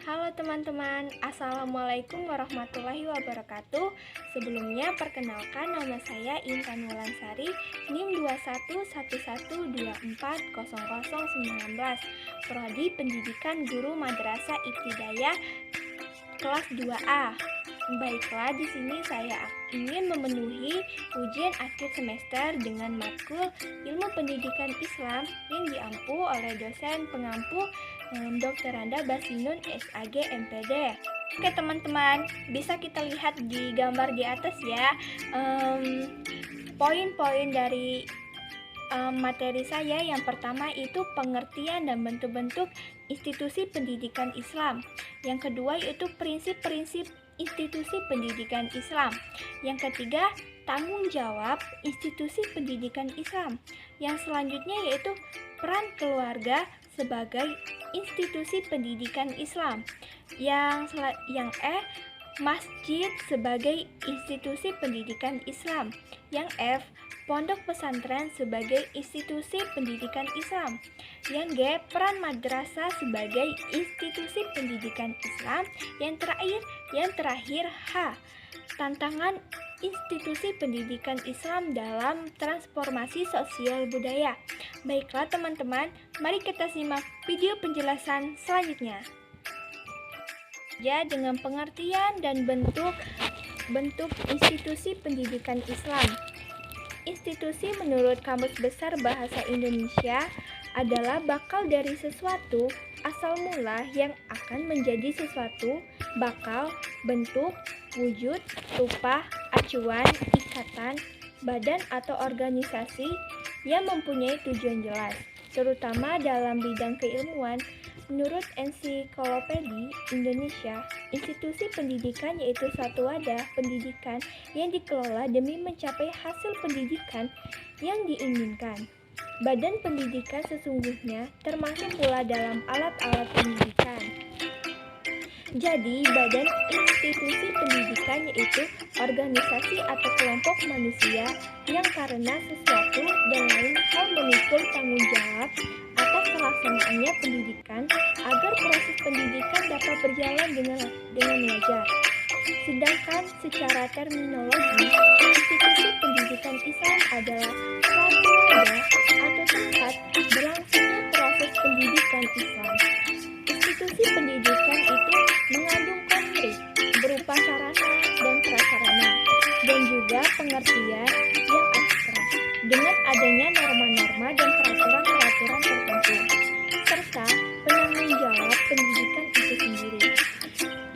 Halo teman-teman, Assalamualaikum warahmatullahi wabarakatuh. Sebelumnya perkenalkan, nama saya Intan Wulansari, NIM 2111240019, Prodi Pendidikan Guru Madrasah Ibtidaiyah kelas 2A. Baiklah, di sini saya ingin memenuhi ujian akhir semester dengan matkul Ilmu Pendidikan Islam yang diampu oleh dosen pengampu Dr. Randa Basinun SAG MPD. Oke teman-teman, bisa kita lihat di gambar di atas ya, poin-poin dari materi saya. Yang pertama itu pengertian dan bentuk-bentuk institusi pendidikan Islam. Yang kedua yaitu prinsip-prinsip institusi pendidikan Islam. Yang ketiga, tanggung jawab institusi pendidikan Islam. Yang selanjutnya yaitu peran keluarga sebagai institusi pendidikan Islam. Yang masjid sebagai institusi pendidikan Islam. Yang F, pondok pesantren sebagai institusi pendidikan Islam. Yang G, peran madrasah sebagai institusi pendidikan Islam. Yang terakhir H, tantangan institusi pendidikan Islam dalam transformasi sosial budaya. Baiklah teman-teman, mari kita simak video penjelasan selanjutnya. Ya, dengan pengertian dan bentuk institusi pendidikan Islam. Institusi menurut Kamus Besar Bahasa Indonesia adalah bakal dari sesuatu, asal mula yang akan menjadi sesuatu, bakal, bentuk, wujud, rupa, acuan, ikatan, badan atau organisasi yang mempunyai tujuan jelas, terutama dalam bidang keilmuan. Menurut Ensiklopedia Indonesia, institusi pendidikan yaitu suatu wadah pendidikan yang dikelola demi mencapai hasil pendidikan yang diinginkan. Badan pendidikan sesungguhnya termasuk pula dalam alat-alat pendidikan. Jadi, badan institusi pendidikan yaitu organisasi atau kelompok manusia yang karena sesuatu dan lain hal memikul tanggung jawab atas pelaksanaannya pendidikan agar proses pendidikan dapat berjalan dengan wajar. Sedangkan secara terminologi, institusi pendidikan Islam adalah suatu wadah atau tempat berlangsungnya proses pendidikan Islam. Institusi pendidikan itu mengandung konsep berupa sarana dan prasarana dan juga pengertian yang abstrak dengan adanya norma-norma dan peraturan-peraturan tertentu serta penanggung jawab pendidikan itu sendiri.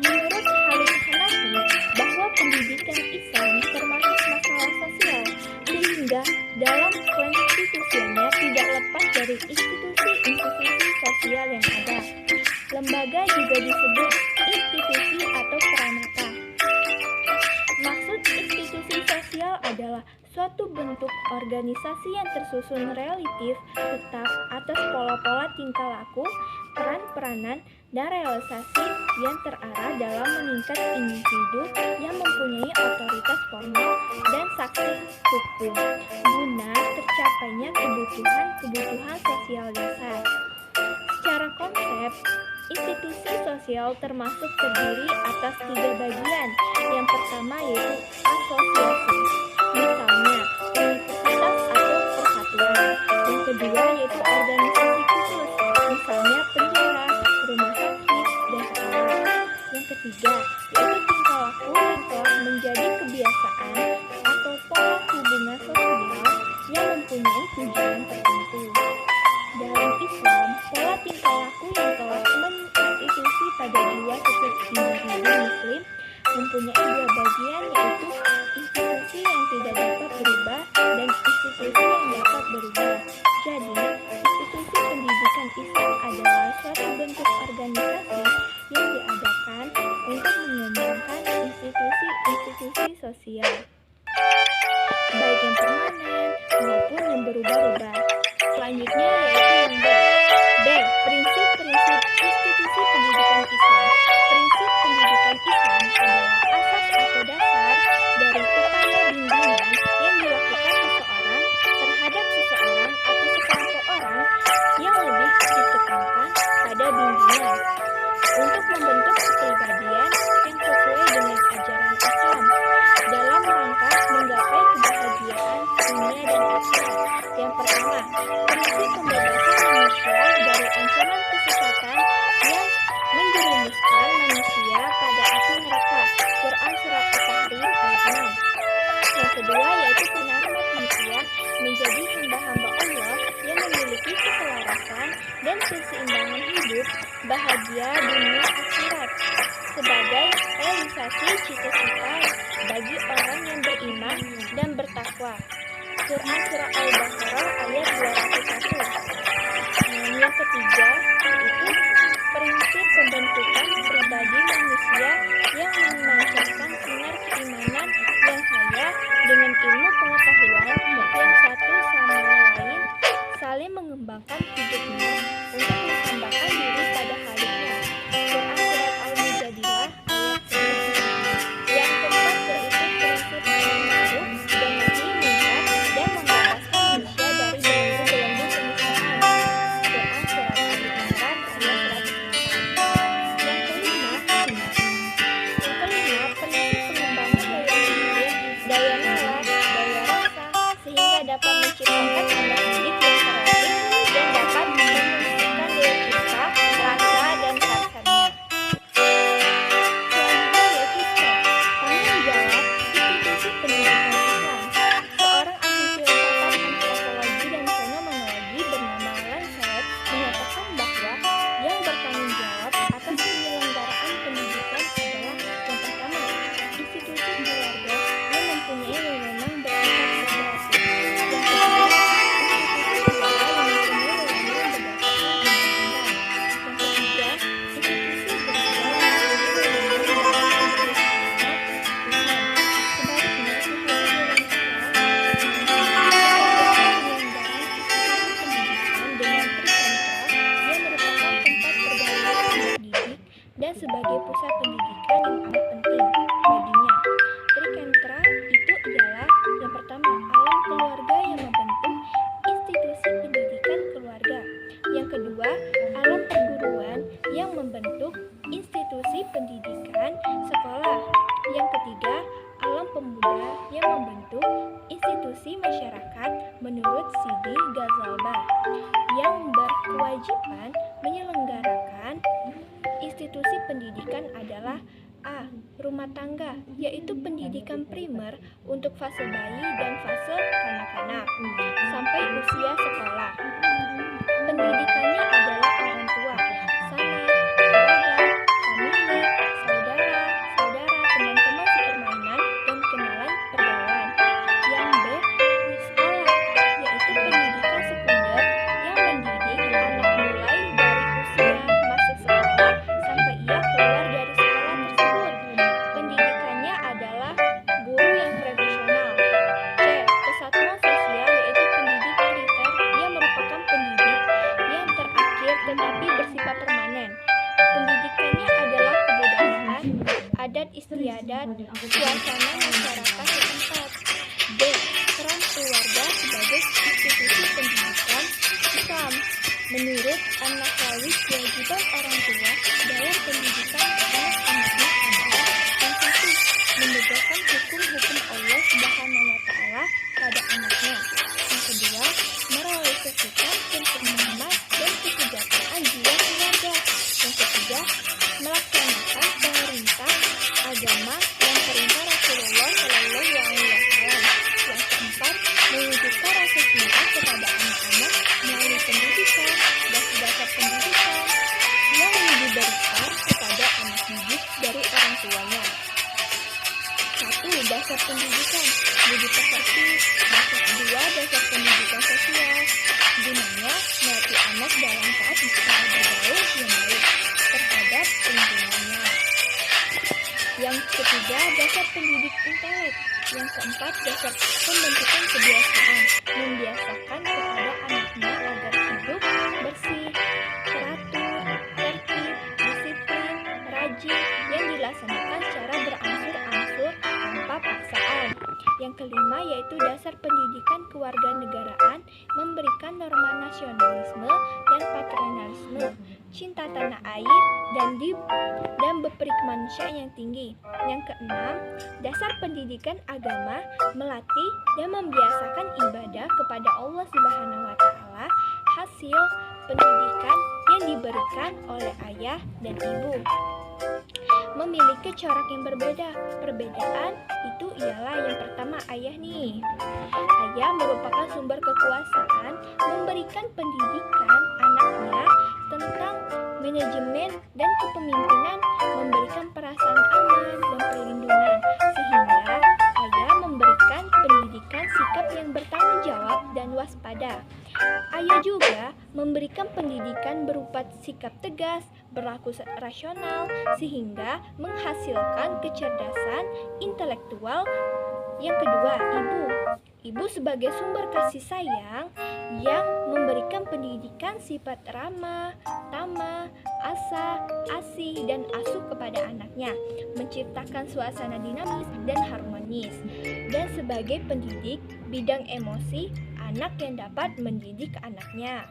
Menurut Khalid Hanafi, bahwa pendidikan Islam termasuk masalah sosial sehingga dalam konstitusinya tidak lepas dari institusi-institusi sosial yang ada. Lembaga juga disebut institusi atau peranata. Maksud institusi sosial adalah suatu bentuk organisasi yang tersusun relatif tetap atas pola-pola tingkah laku, peran-peranan, dan realisasi yang terarah dalam meningkat individu yang mempunyai otoritas formal dan saksi hukum guna tercapainya kebutuhan sosial dasar. Secara konsep, institusi sosial termasuk terdiri atas 3 bagian. Yang pertama yaitu asosiasi, misalnya universitas atau persatuan. Yang kedua yaitu organisasi khusus, misalnya penjara, rumah sakit, dan sekolah. Yang ketiga yaitu tingkah laku yang telah menjadi kebiasaan atau pola hubungan sosial yang mempunyai tujuan tertentu. Dalam Islam, pola tingkah laku yang telah menginstitusi pada jiwa setiap individu muslim mempunyai 2 bagian, yaitu institusi yang tidak dapat berubah dan institusi yang dapat berubah. Jadi, institusi pendidikan Islam adalah suatu bentuk organisasi yang diadakan untuk mengembangkan institusi-institusi sosial, baik yang permanen maupun yang berubah-ubah. Selanjutnya yaitu yang B. Prinsip-prinsip institusi pendidikan Islam. Prinsip pendidikan Islam adalah asas atau dasar dari upaya bimbingan yang dilakukan seseorang terhadap seseorang atau sekelompok orang yang lebih ditekankan pada bimbingan untuk membentuk ancaman kesesatan yang menjerumuskan manusia pada api neraka. Quran Surat At-Tahrim ayat 6. Yang kedua yaitu penyelamat manusia menjadi hamba-hamba Allah yang memiliki keselarasan dan keseimbangan hidup, bahagia dunia akhirat, sebagai realisasi cita-cita bagi orang yang beriman dan bertakwa. Quran Surah Al-Baqarah ayat 201. Yang ketiga yaitu prinsip pembentukan pribadi manusia yang memancarkan sinar keimanan yang kaya dengan ilmu pengetahuan yang satu sama lain saling mengembangkan hidupnya untuk menghambakan diri pada Khaliqnya. Quran Surat Al-Mujadilah ayat 9. Yang keempat yaitu prinsip amar ma'ruf dan nahi munkar dan membebaskan manusia dari belenggu-belenggu keniscayaan. Quran Surat Ali Imran ayat 104. Yang kelima prinsip pengembangan daya pikir, daya nalar, daya rasa sehingga dapat menciptakan anak didik yang kreatif dan dapat menumbuhkan daya cipta, rasa dan kasarnya. Selanjutnya yaitu C. Tanggung jawab institusi pendidikan Islam. Seorang ahli filsafat antropologi dan fenomenologi bernama Lancet menyatakan bahwa yang bertanggung jawab atas penyelenggaraan pendidikan adalah yang pertama, institusi keluarga yang mempunyai wewenang bersifat federatif. Yang kedua, institusi sekolah yang mempunyai wewenang berdasarkan undang-undang. Yang ketiga, institusi sosial yang mempunyai wewenang berdasarkan Islam. Sebaliknya, pihak penyelenggaraan dengan trisentra yang merupakan tempat pergaulan anak didik dan sebagai pusat pendidikan yang amat penting baginya. Trisentra itu ialah yang pertama, alam keluarga yang membentuk institusi pendidikan keluarga. Yang kedua, alam perguruan yang membentuk institusi pendidikan sekolah. Yang ketiga, alam pemuda yang membentuk institusi masyarakat menurut Sidi Ghazalba yang berkewajiban menyelenggarakan institusi pendidikan adalah A. Rumah tangga, yaitu pendidikan primer untuk fase bayi dan fase kanak-kanak sampai usia sekolah. Pendidikannya adalah orang tua, sanak, kerabat, famili, saudara, teman-teman sepermainan, dan kenalan pergaulan. Yang B. Sekolah, yaitu pendidikan sekunder yang mendidik anak mulai dari usia masuk sekolah sampai ia keluar dari sekolah tersebut. Pendidikannya adalah guru yang profesional. C. Kesatuan sosial, yaitu pendidik militer yang merupakan pendidik yang terakhir tetapi bersifat permanen. Pendidikannya adalah kebudayaan, adat istiadat, suasana masyarakat setempat. D. Peran keluarga sebagai institusi pendidikan Islam. Menurut An-Nawawi, kewajiban orang tua dalam pendidikan anak-anaknya adalah yang satu, menegakkan hukum-hukum Allah Subhanahu wa Ta'ala pada anaknya. Yang kedua, merealisasikan pemahaman dan kesejahteraan jiwa keluarga. Yang ketiga, melaksanakan perintah agama dan perintah Rasulullah Shallallahu Alaihi Wasallam. Yang keempat, mewujudkan rasa cinta kepada anak-anak melalui pendidikan, dasar pendidikan yang diberikan kepada anak didik dari orang tuanya. 1. Dasar pendidikan budi pekerti. Dasar kedua, dasar pendidikan sosial. Gunanya melatih anak dalam taat cara bergaul yang baik terhadap lingkungannya. Yang ketiga, dasar pendidik intelek. Yang keempat, dasar pembentukan kebiasaan, membiasakan kepada anaknya agar hidup bersih, teratur, tertib, disiplin, rajin, yang dilaksanakan secara berangsur-angsur tanpa paksaan. Yang kelima yaitu dasar pendidikan kewarganegaraan, memberikan norma nasionalisme dan patriotisme, cinta tanah air dan berperikemanusiaan yang tinggi. Yang keenam, dasar pendidikan agama, melatih dan membiasakan ibadah kepada Allah Subhanahu wa Ta'ala. Hasil pendidikan yang yang diberikan oleh ayah dan ibu. Memiliki corak yang berbeda. Perbedaan itu ialah yang pertama ayah nih. Ayah merupakan sumber kekuasaan, memberikan pendidikan anaknya tentang manajemen dan kepemimpinan, memberikan perasaan aman dan perlindungan, sehingga ayah memberikan pendidikan sikap yang bertanggung jawab dan waspada. Ayah juga memberikan pendidikan berupa sikap tegas, berlaku rasional, sehingga menghasilkan kecerdasan intelektual. Yang kedua, ibu. Ibu sebagai sumber kasih sayang yang memberikan pendidikan sifat ramah, tamah, asa, asih, dan asuh kepada anaknya, menciptakan suasana dinamis dan harmonis. Dan sebagai pendidik bidang emosi, anak yang dapat mendidik anaknya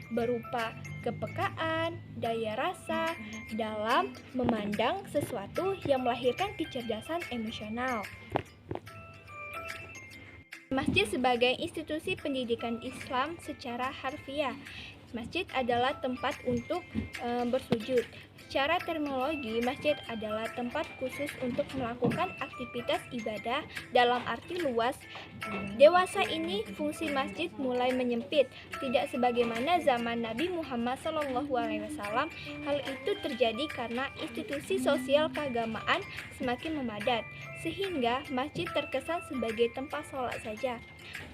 berupa kepekaan, daya rasa dalam memandang sesuatu yang melahirkan kecerdasan emosional. Masjid sebagai institusi pendidikan Islam secara harfiah. Masjid adalah tempat untuk bersujud. Secara terminologi, masjid adalah tempat khusus untuk melakukan aktivitas ibadah dalam arti luas. Dewasa ini fungsi masjid mulai menyempit, tidak sebagaimana zaman Nabi Muhammad SAW. Hal itu terjadi karena institusi sosial keagamaan semakin memadat, sehingga masjid terkesan sebagai tempat sholat saja.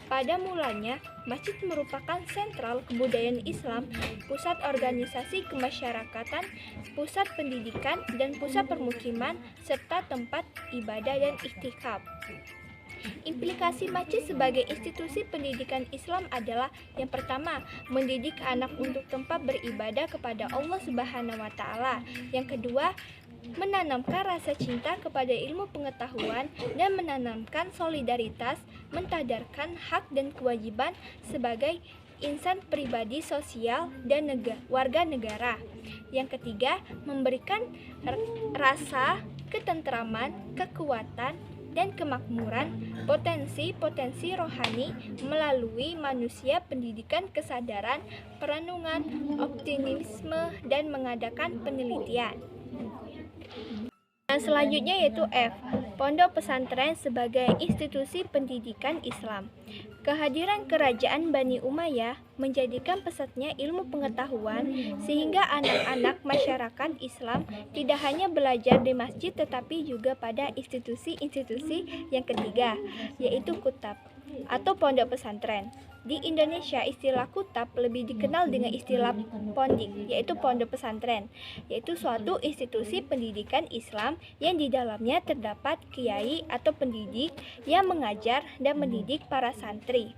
Pada mulanya, masjid merupakan sentral kebudayaan Islam, pusat organisasi kemasyarakatan, pusat pendidikan, dan pusat permukiman, serta tempat ibadah dan iktikaf. Implikasi masjid sebagai institusi pendidikan Islam adalah yang pertama, mendidik anak untuk tempat beribadah kepada Allah Subhanahu wa Ta'ala. Yang kedua, menanamkan rasa cinta kepada ilmu pengetahuan dan menanamkan solidaritas, mentadarkan hak dan kewajiban sebagai insan pribadi sosial dan warga negara. Yang ketiga, memberikan rasa ketentraman, kekuatan, dan kemakmuran, potensi-potensi rohani melalui manusia, pendidikan kesadaran, perenungan, optimisme, dan mengadakan penelitian. Dan selanjutnya yaitu F. Pondok pesantren sebagai institusi pendidikan Islam. Kehadiran kerajaan Bani Umayyah menjadikan pesatnya ilmu pengetahuan sehingga anak-anak masyarakat Islam tidak hanya belajar di masjid tetapi juga pada institusi-institusi yang ketiga, yaitu kutab atau pondok pesantren. Di Indonesia, istilah kutab lebih dikenal dengan istilah pondik, yaitu pondok pesantren, yaitu suatu institusi pendidikan Islam yang di dalamnya terdapat kiai atau pendidik yang mengajar dan mendidik para santri.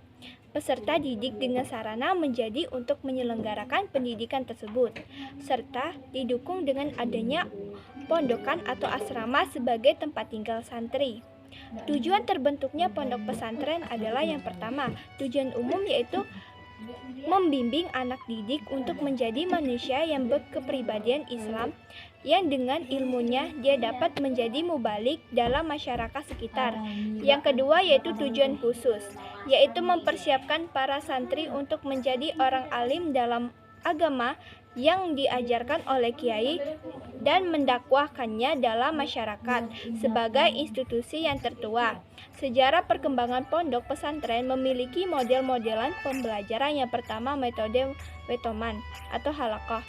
Peserta didik dengan sarana menjadi untuk menyelenggarakan pendidikan tersebut, serta didukung dengan adanya pondokan atau asrama sebagai tempat tinggal santri. Tujuan terbentuknya pondok pesantren adalah yang pertama, tujuan umum yaitu membimbing anak didik untuk menjadi manusia yang berkepribadian Islam, yang dengan ilmunya dia dapat menjadi mubalik dalam masyarakat sekitar. Yang kedua yaitu tujuan khusus, yaitu mempersiapkan para santri untuk menjadi orang alim dalam agama yang diajarkan oleh kiai dan mendakwahkannya dalam masyarakat sebagai institusi yang tertua. Sejarah perkembangan pondok pesantren memiliki model-modelan pembelajaran. Yang pertama, metode wetoman atau halaqah.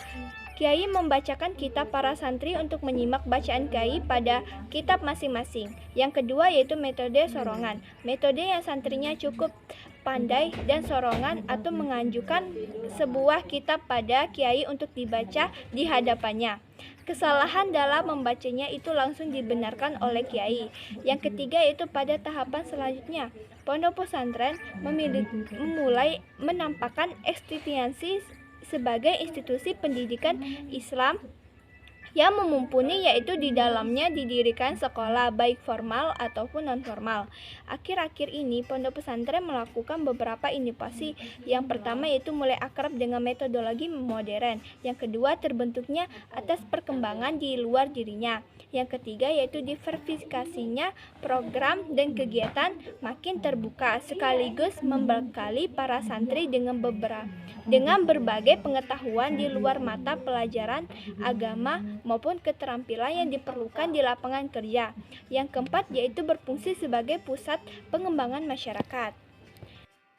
Kiai membacakan kitab para santri untuk menyimak bacaan kiai pada kitab masing-masing. Yang kedua yaitu metode sorongan. Metode yang santrinya cukup pandai dan sorongan atau mengajukan sebuah kitab pada kiai untuk dibaca di hadapannya. Kesalahan dalam membacanya itu langsung dibenarkan oleh kiai. Yang ketiga yaitu pada tahapan selanjutnya, pondok pesantren memulai menampakkan eksistensi sebagai institusi pendidikan Islam yang mumpuni, yaitu di dalamnya didirikan sekolah baik formal ataupun non-formal. Akhir-akhir ini pondok pesantren melakukan beberapa inovasi. Yang pertama yaitu mulai akrab dengan metodologi modern. Yang kedua terbentuknya atas perkembangan di luar dirinya. Yang ketiga yaitu diversifikasinya program dan kegiatan makin terbuka, sekaligus membekali para santri dengan berbagai pengetahuan di luar mata pelajaran agama maupun keterampilan yang diperlukan di lapangan kerja. Yang keempat yaitu berfungsi sebagai pusat pengembangan masyarakat.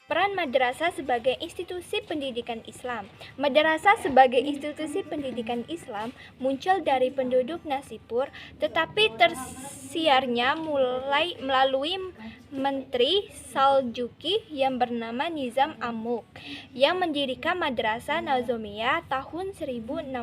Peran madrasah sebagai institusi pendidikan Islam. Madrasah sebagai institusi pendidikan Islam muncul dari penduduk Nasipur, tetapi tersiarnya mulai melalui Menteri Saljuki yang bernama Nizam Amuk yang mendirikan Madrasah Nazomiyah tahun 1065.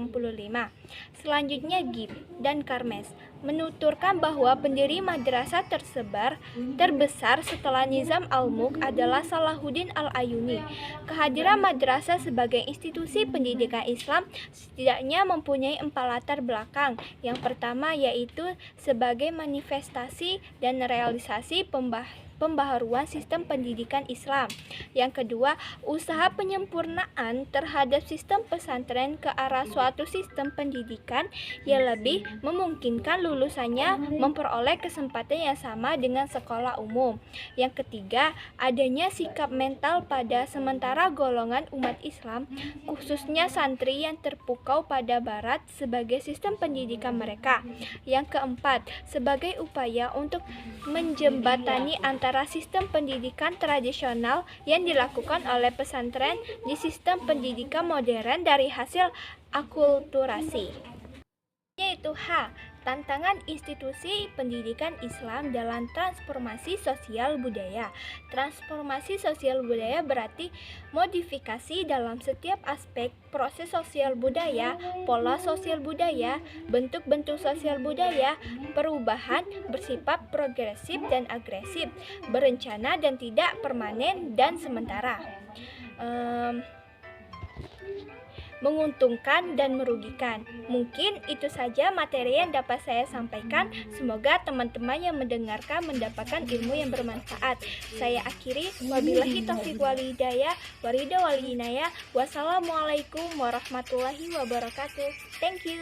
Selanjutnya Gib dan Karmes menuturkan bahwa pendiri madrasah terbesar setelah Nizam Al-Mulk adalah Salahuddin Al-Ayuni. Kehadiran madrasah sebagai institusi pendidikan Islam setidaknya mempunyai 4 latar belakang. Yang pertama yaitu sebagai manifestasi dan realisasi pembaharuan sistem pendidikan Islam. Yang kedua, usaha penyempurnaan terhadap sistem pesantren ke arah suatu sistem pendidikan yang lebih memungkinkan lulusannya memperoleh kesempatan yang sama dengan sekolah umum. Yang ketiga, adanya sikap mental pada sementara golongan umat Islam, khususnya santri yang terpukau pada barat sebagai sistem pendidikan mereka. Yang keempat, sebagai upaya untuk menjembatani antara sistem pendidikan tradisional yang dilakukan oleh pesantren di sistem pendidikan modern dari hasil akulturasi. Yaitu H. Tantangan institusi pendidikan Islam dalam transformasi sosial budaya. Transformasi sosial budaya berarti modifikasi dalam setiap aspek proses sosial budaya, pola sosial budaya, bentuk-bentuk sosial budaya, perubahan bersifat progresif dan agresif, berencana dan tidak permanen dan sementara. Menguntungkan dan merugikan. Mungkin itu saja materi yang dapat saya sampaikan. Semoga teman-teman yang mendengarkan mendapatkan ilmu yang bermanfaat. Saya akhiri, wabillahi taufiq wal hidayah, waridha wal inayah. Wassalamualaikum warahmatullahi wabarakatuh. Thank you.